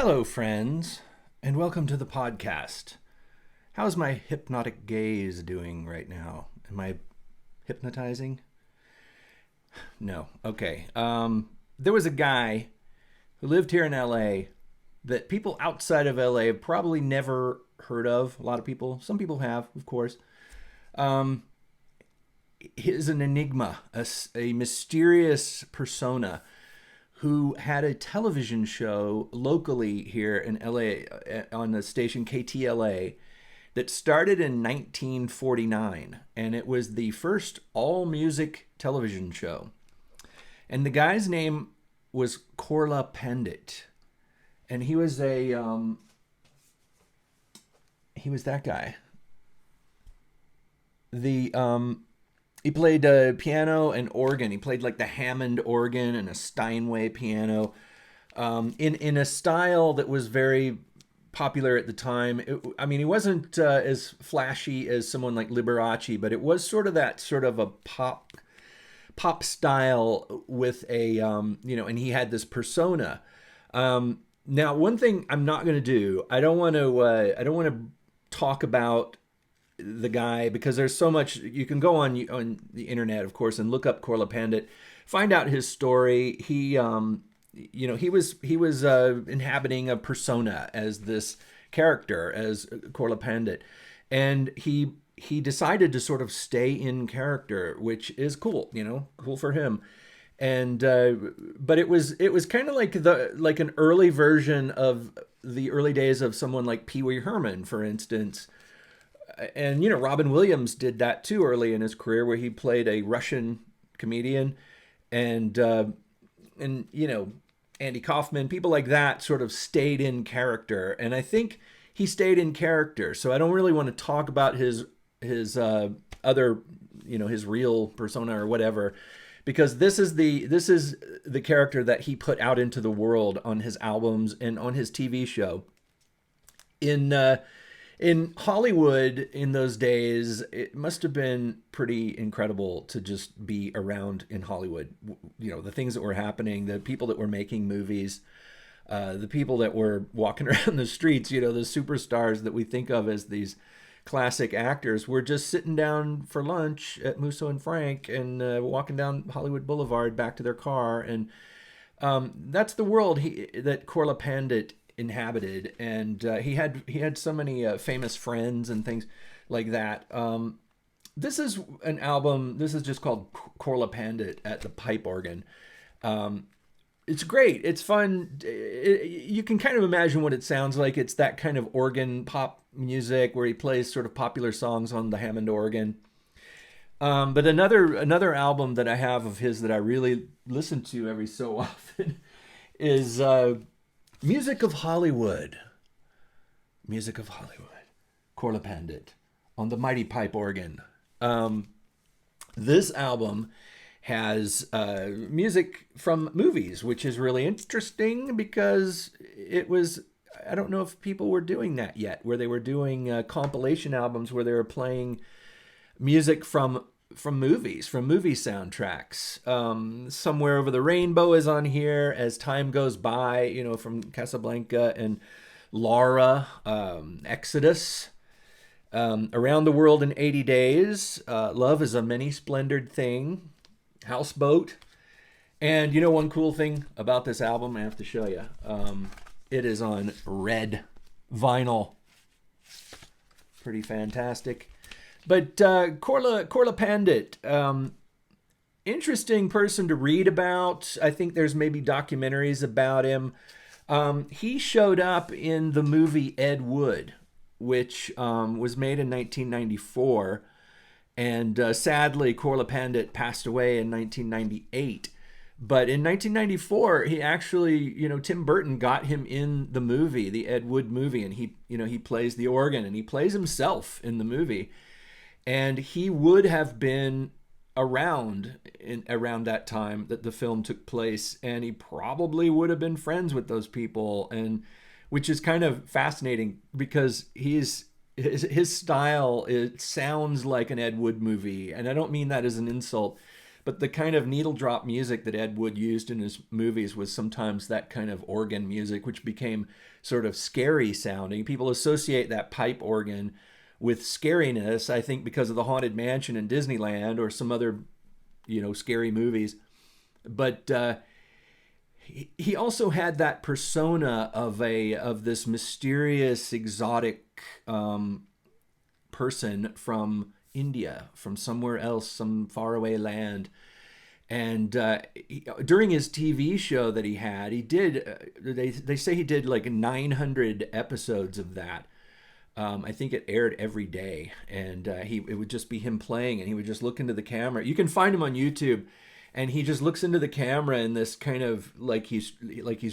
Hello, friends, and welcome to the podcast. How's my hypnotic gaze doing right now? Am I hypnotizing? No. Okay. There was a guy who lived here in LA that people outside of LA have probably never heard of. A lot of people, some people have, of course. Um, he's an enigma, a mysterious persona who had a television show locally here in LA on the station KTLA that started in 1949, and it was the first all music television show. And the guy's name was Korla Pandit, and he was that guy. The He played piano and organ. He played like the Hammond organ and a Steinway piano, in a style that was very popular at the time. I mean, he wasn't as flashy as someone like Liberace, but it was sort of a pop style with a and he had this persona. Now, one thing I'm not going to do, I don't want to talk about the guy because there's so much. You can go on the internet, of course, and look up Korla Pandit, find out his story. He was inhabiting a persona as this character, as Korla Pandit, and he decided to sort of stay in character, which is cool, cool for him. And but it was kind of like an early version of the early days of someone like Pee Wee Herman, for instance. And Robin Williams did that too early in his career, where he played a Russian comedian, and Andy Kaufman, people like that sort of stayed in character, and I think he stayed in character. So I don't really want to talk about his other his real persona or whatever, because this is the character that he put out into the world on his albums and on his TV show. In Hollywood in those days, it must have been pretty incredible to just be around in Hollywood. The things that were happening, the people that were making movies, the people that were walking around the streets, the superstars that we think of as these classic actors were just sitting down for lunch at Musso and Frank and walking down Hollywood Boulevard back to their car. And that's the world that Korla Pandit inhabited, and he had so many famous friends and things like that. This is an album. This is just called Korla Pandit at the pipe organ. It's great. It's fun. You can kind of imagine what it sounds like. It's that kind of organ pop music where he plays sort of popular songs on the Hammond organ. But another album that I have of his that I really listen to every so often is Music of Hollywood. Music of Hollywood. Korla Pandit on the mighty pipe organ. This album has music from movies, which is really interesting because I don't know if people were doing that yet, where they were doing compilation albums where they were playing music from movies, from movie soundtracks. Somewhere Over the Rainbow is on here, As Time Goes By, from Casablanca, and Laura, Exodus, Around the World in 80 Days, Love is a Many Splendored Thing, Houseboat. And one cool thing about this album I have to show you. It is on red vinyl. Pretty fantastic. But Korla Pandit, interesting person to read about. I think there's maybe documentaries about him. He showed up in the movie Ed Wood, which was made in 1994. And sadly, Korla Pandit passed away in 1998. But in 1994, he actually, Tim Burton got him in the movie, the Ed Wood movie, and he plays the organ and he plays himself in the movie. And he would have been around that time that the film took place, and he probably would have been friends with those people, and which is kind of fascinating because his style, it sounds like an Ed Wood movie, and I don't mean that as an insult, But the kind of needle drop music that Ed Wood used in his movies was sometimes that kind of organ music, which became sort of scary sounding. People associate that pipe organ with scariness, I think, because of the Haunted Mansion in Disneyland or some other, scary movies. But he also had that persona of this mysterious, exotic person from India, from somewhere else, some faraway land. And during his TV show that he had, he did. They say he did like 900 episodes of that. I think it aired every day, and it would just be him playing, and he would just look into the camera. You can find him on YouTube, and he just looks into the camera in this kind of like he's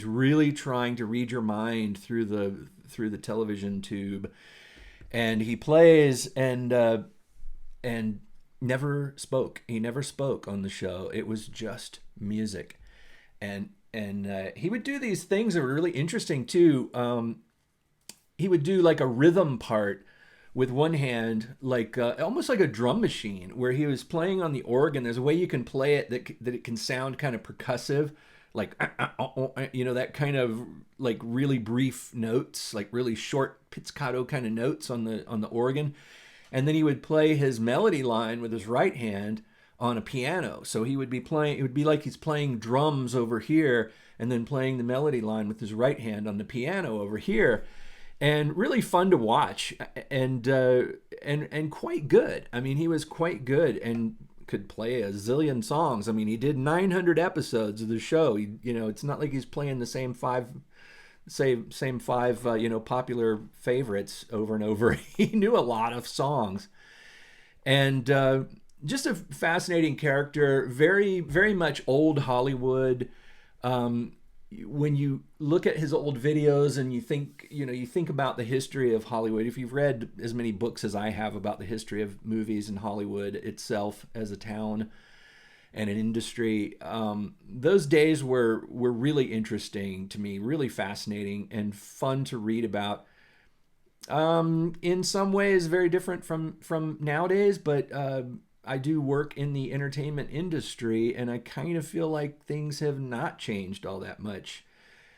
really trying to read your mind through the television tube, and he plays and never spoke. He never spoke on the show. It was just music, and he would do these things that were really interesting too. He would do like a rhythm part with one hand, like almost like a drum machine, where he was playing on the organ. There's a way you can play it that it can sound kind of percussive, like that kind of like really brief notes, like really short pizzicato kind of notes on the organ. And then he would play his melody line with his right hand on a piano. So he would be playing, it would be like he's playing drums over here and then playing the melody line with his right hand on the piano over here. And really fun to watch, and quite good. I mean, he was quite good and could play a zillion songs. I mean, he did 900 episodes of the show. It's not like he's playing the same five popular favorites over and over. He knew a lot of songs, and just a fascinating character. Very, very much old Hollywood. When you look at his old videos and you think about the history of Hollywood, if you've read as many books as I have about the history of movies and Hollywood itself as a town and an industry, those days were really interesting to me, really fascinating and fun to read about. In some ways, very different from nowadays, but I do work in the entertainment industry, and I kind of feel like things have not changed all that much.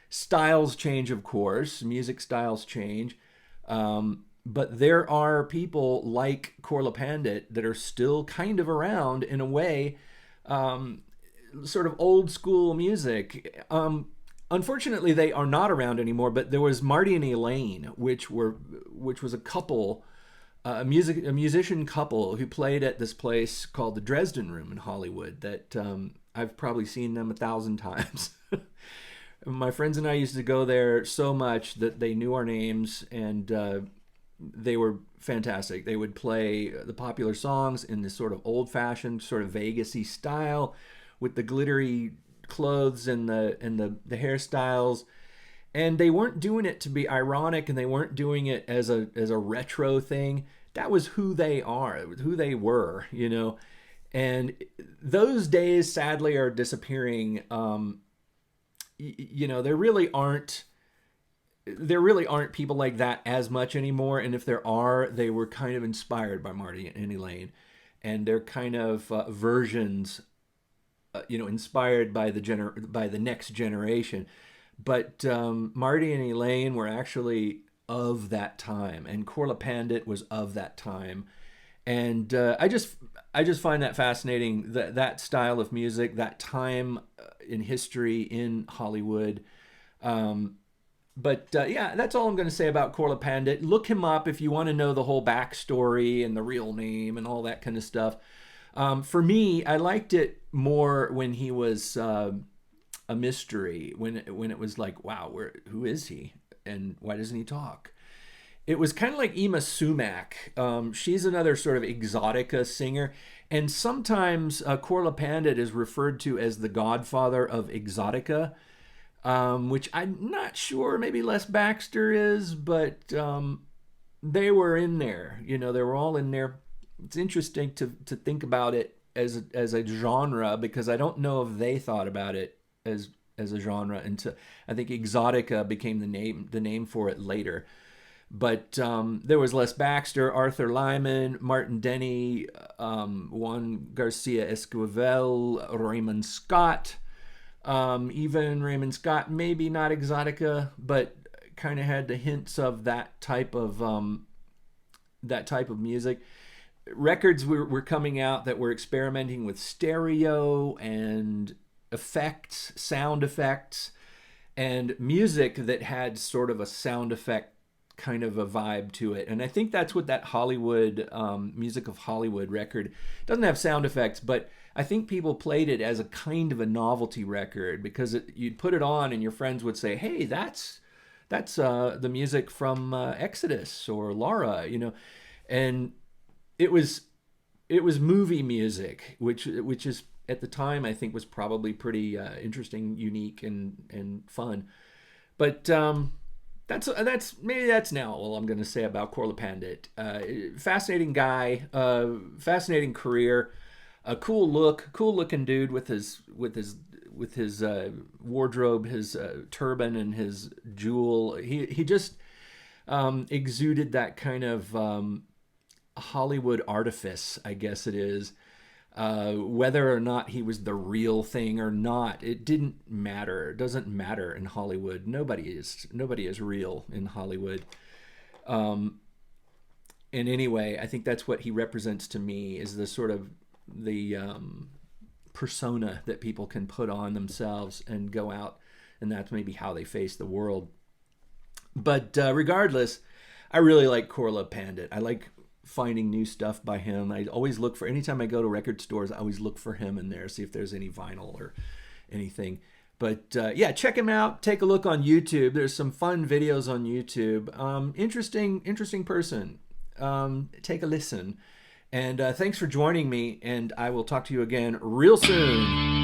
Styles change, of course. Music styles change. But there are people like Korla Pandit that are still kind of around in a way, sort of old school music. Unfortunately, they are not around anymore, but there was Marty and Elaine, which was a couple, a musician couple who played at this place called the Dresden Room in Hollywood that I've probably seen them 1,000 times. My friends and I used to go there so much that they knew our names, and they were fantastic. They would play the popular songs in this sort of old-fashioned, sort of Vegas-y style with the glittery clothes and the hairstyles. And they weren't doing it to be ironic, and they weren't doing it as a retro thing. That was who they are, who they were, And those days, sadly, are disappearing. There really aren't people like that as much anymore. And if there are, they were kind of inspired by Marty and Elaine, and they're kind of versions, inspired by the next generation. But Marty and Elaine were actually of that time, and Korla Pandit was of that time, and I just find that fascinating, that style of music, that time in history in Hollywood. But that's all I'm going to say about Korla Pandit. Look him up if you want to know the whole backstory and the real name and all that kind of stuff. For me, I liked it more when he was a mystery, when it was like, wow, who is he and why doesn't he talk? It was kind of like Ima Sumac. She's another sort of exotica singer, and sometimes Korla Pandit is referred to as the godfather of exotica, which I'm not sure maybe Les Baxter is, but they were in there. They were all in there. It's interesting to think about it as a genre, because I don't know if they thought about it as a genre until I think exotica became the name for it later. But there was Les Baxter, Arthur Lyman, Martin Denny, Juan Garcia Esquivel, Raymond Scott. Even Raymond Scott, maybe not exotica, but kind of had the hints of that type of music. Records were coming out that were experimenting with stereo and effects, sound effects, and music that had sort of a sound effect kind of a vibe to it. And I think that's what that Hollywood, Music of Hollywood record doesn't have sound effects, but I think people played it as a kind of a novelty record because you'd put it on and your friends would say, "Hey, that's the music from Exodus or Laura," and it was movie music, which is at the time I think was probably pretty interesting, unique, and fun. But that's maybe that's now all I'm going to say about Korla Pandit. Fascinating guy, fascinating career, a cool looking dude with his wardrobe, his turban, and his jewel. He just exuded that kind of Hollywood artifice, I guess it is. Whether or not he was the real thing or not, it didn't matter. It doesn't matter in Hollywood. Nobody is real in Hollywood. And anyway, I think that's what he represents to me, is the sort of the persona that people can put on themselves and go out, and that's maybe how they face the world. But regardless, I really like Korla Pandit. I like finding new stuff by him. I always look for, anytime I go to record stores, I always look for him in there, see if there's any vinyl or anything. But yeah, check him out. Take a look on YouTube. There's some fun videos on YouTube. Interesting person. Take a listen. And thanks for joining me, and I will talk to you again real soon.